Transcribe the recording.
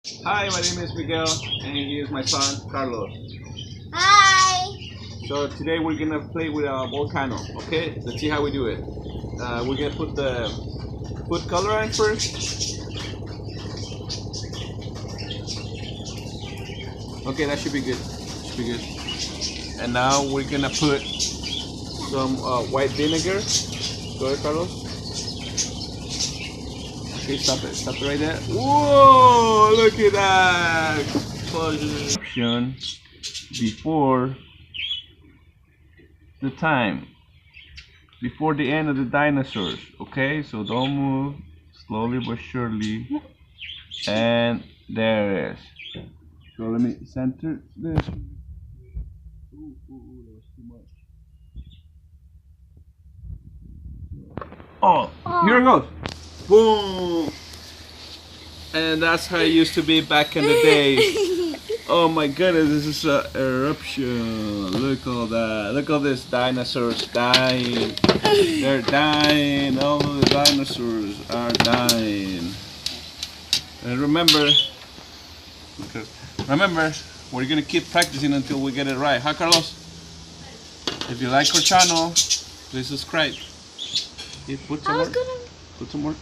Hi, my name is Miguel, and he is my son, Carlos. Hi! So today we're gonna play with a volcano, okay? Let's see how we do it. We're gonna put the food coloring first. Okay, that should be good. Should be good. And now we're gonna put some white vinegar. Go ahead, Carlos. Okay, stop it. Stop it right there. Whoa! Look at that explosion before the time, before the end of the dinosaurs. Okay, so don't move, slowly but surely. And there it is. So let me center this. Ooh, that was too much. Oh, here it goes. Boom! And that's how it used to be back in the day. Oh my goodness, this is an eruption. Look at all that. Look at all these dinosaurs dying. They're dying. All of the dinosaurs are dying. And remember, we're gonna keep practicing until we get it right. Huh, Carlos? If you like our channel, please subscribe. Okay, put some more. Put some more.